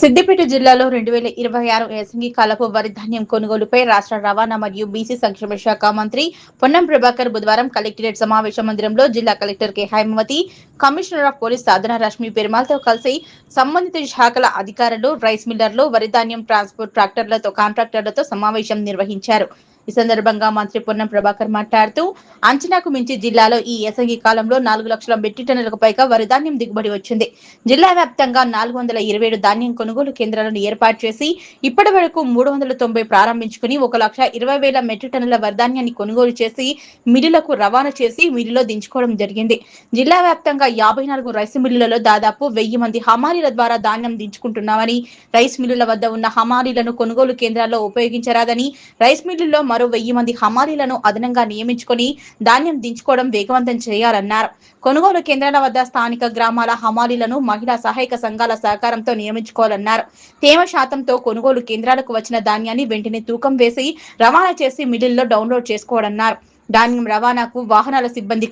సిద్దిపేట జిల్లాలో 2026 యాసంగి కాలపు వరి ధాన్యం కొనుగోలుపై రాష్ట్ర రవాణా మరియు బీసీ సంక్షేమ శాఖ మంత్రి పొన్నం ప్రభాకర్ బుధవారం కలెక్టరేట్ సమావేశ మందిరంలో జిల్లా collector K Haimavathi, commissioner of police Sadhana Rashmi పెరుమాల్తో కలిసి సంబంధిత శాఖల అధికారులు, రైస్ మిల్లర్లు, వరి ధాన్యం ట్రాన్స్పోర్ట్ ట్రాక్టర్లతో కాంట్రాక్టర్లతో సమావేశం నిర్వహించారు. ఈ సందర్భంగా మంత్రి పొన్నం ప్రభాకర్ మాట్లాడుతూ అంచనాకు మించి జిల్లాలో ఈ యాసంగి కాలంలో 4 లక్షల మెట్రిక్ టన్నులకు పైగా వరి ధాన్యం దిగుబడి వచ్చింది. జిల్లా వ్యాప్తంగా 427 ధాన్యం కొనుగోలు కేంద్రాలను ఏర్పాటు చేసి ఇప్పటి వరకు 390 ప్రారంభించుకుని 1,20,000 మెట్రిక్ టన్నుల వరిధాన్యాన్ని కొనుగోలు చేసి మిల్లులకు రవాణా చేసి మిల్లులో దించుకోవడం జరిగింది. జిల్లా వ్యాప్తంగా 54 రైస్ మిల్లులలో దాదాపు 1000 మంది హమాలీల ద్వారా ధాన్యం దించుకుంటున్నామని, రైస్ మిల్లుల వద్ద ఉన్న హమాలీలను కొనుగోలు కేంద్రాల్లో ఉపయోగించరాదని, రైస్ మిల్లుల్లో మరో 1000 మంది హమాలీలను అదనంగా నియమించుకొని ధాన్యం దించుకోవడం వేగవంతం చేయాలన్నారు. కొనుగోలు కేంద్రాల వద్ద స్థానిక గ్రామాల హమాలీలను మహిళా సహాయక సంఘాల సహకారంతో నియమించుకోవాలన్నారు. తేమ శాతంతో కొనుగోలు కేంద్రాలకు వచ్చిన ధాన్యాన్ని వెంటనే తూకం వేసి రవాణా చేసి మిల్లుల్లో డౌన్లోడ్ చేసుకోవాలన్నారు. ధాన్యం రవాణాకు వాహనాల ఇబ్బంది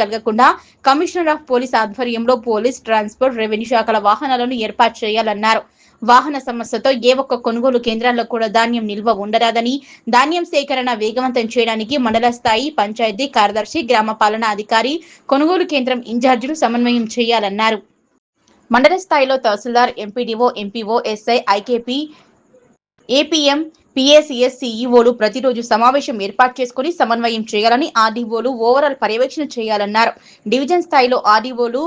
కలగకుండా కమిషనర్ ఆఫ్ పోలీస్ ఆధ్వర్యంలో పోలీస్, ట్రాన్స్పోర్ట్, రెవెన్యూ శాఖల వాహనాలను ఏర్పాటు చేయాలన్నారు. వాహన సమస్యతో ఏ ఒక్క కొనుగోలు కేంద్రాల్లో కూడా ధాన్యం నిల్వ ఉండరాదని, ధాన్యం సేకరణ వేగవంతం చేయడానికి మండల స్థాయి పంచాయతీ కార్యదర్శి, గ్రామ పాలనా అధికారి, కొనుగోలు కేంద్రం ఇన్ఛార్జీలు సమన్వయం చేయాలన్నారు. మండల స్థాయిలో తహసీల్దార్, MPDO, MPO, SI, IKP, APM, PACS, సీఈఓలు ప్రతిరోజు సమావేశం ఏర్పాటు చేసుకుని సమన్వయం చేయాలని, ఆర్డీఓలు ఓవరాల్ పర్యవేక్షణ చేయాలన్నారు. డివిజన్ స్థాయిలో ఆర్డీఓలు,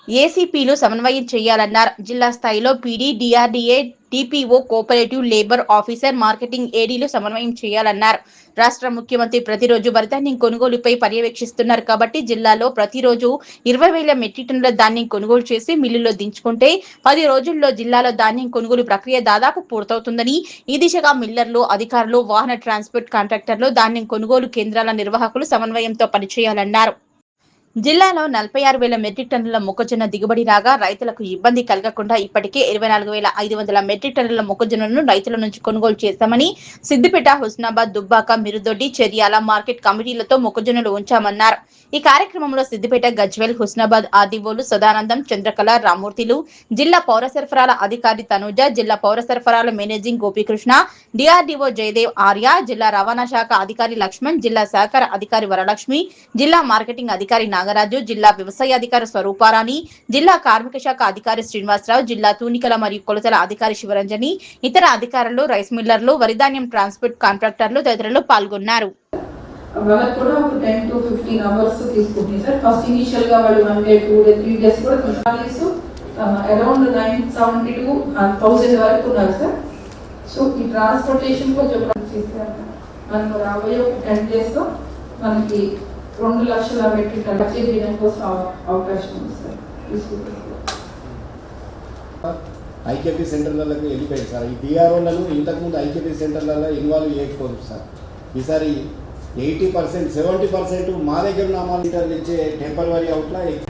ఏసీపీలు సమన్వయం చేయాలన్నారు. జిల్లా స్థాయిలో PD, DRDA, TPO, cooperative, labour officer, marketing ఏడీలు సమన్వయం చేయాలన్నారు. రాష్ట్ర ముఖ్యమంత్రి ప్రతిరోజు వరిధాన్యం కొనుగోలుపై పర్యవేక్షిస్తున్నారు కాబట్టి జిల్లాలో ప్రతిరోజు 20,000 మెట్రిక్ టన్నుల ధాన్యం కొనుగోలు చేసి మిల్లుల్లో దించుకుంటే 10 రోజుల్లో జిల్లాలో ధాన్యం కొనుగోలు ప్రక్రియ దాదాపు పూర్తవుతుందని, ఈ దిశగా మిల్లర్లు, అధికారులు, వాహన ట్రాన్స్పోర్ట్ కాంట్రాక్టర్లు, ధాన్యం కొనుగోలు కేంద్రాల నిర్వాహకులు సమన్వయంతో పనిచేయాలన్నారు. జిల్లాలో 46,000 మెట్రిక్ టన్నుల మొక్కజొన్న దిగుబడి రాగా రైతులకు ఇబ్బంది కలగకుండా ఇప్పటికే 24,500 మెట్రిక్ టన్నుల మొక్కజొన్నను రైతుల నుంచి కొనుగోలు చేశామని, సిద్దిపేట, హుస్నాబాద్, దుబ్బాక, మిరుదొడ్డి, చెర్యాల మార్కెట్ కమిటీలతో మొక్కజొన్నలు ఉంచామన్నారు. ఈ కార్యక్రమంలో సిద్దిపేట, గజ్వేల్, హుస్నాబాద్ ఆర్డీఓలు సదానందం, చంద్రకళ, రామూర్తిలు, జిల్లా పౌర సరఫరాల అధికారి తనూజ, జిల్లా పౌర సరఫరాల మేనేజింగ్ గోపీకృష్ణ, డిఆర్డీఓ జయదేవ్ ఆర్య, జిల్లా రవాణా శాఖ అధికారి లక్ష్మణ్, జిల్లా సహకార అధికారి వరలక్ష్మి, జిల్లా మార్కెటింగ్ అధికారి నాగరాజు, జిల్లా వ్యవసాయ అధికారి స్వరూపారాణి, జిల్లా కార్మిక శాఖ అధికారి శ్రీనివాసరావు, జిల్లా తూనికల మరియు కొలతల అధికారి శివరంజని, ఇతర అధికారులు, రైస్ మిల్లర్లు, వరిధాన్యం ట్రాన్స్పోర్ట్ కాంట్రాక్టర్లు తదితరులు పాల్గొన్నారు. వాళ్ళకి కూడా ఒక 10 to 15 అవర్స్ తీసుకుంటుంది సార్. ఫస్ట్ ఇనిషియల్ గా వాళ్ళు 1 day 2 day 3 days కూడా తీసుకుంటారు. అరౌండ్ 970 to 1000 వరకు ఉన్నారు సార్. సో ఈ ట్రాన్స్పోర్టేషన్ కొంచెం చేస్తారు. మనకు రాబోయే 10 days లో మనకి 2 లక్షల మెట్రిక్ టన్నుల చేయడం కోసం అవకాశం ఉంది సార్. ఐకేపీ సెంటర్లకు వెళ్ళిపోయింది సార్. ఈ డిఆర్ఓలను ఇంతకుముందు ఐకేపీ సెంటర్లలో ఇన్వాల్వ్ చేయకపోదు సార్. ఈసారి 80%, 70% మా దగ్గర నామాలు ఇచ్చే టెంపరరీ అవుట్లా ఎక్కువ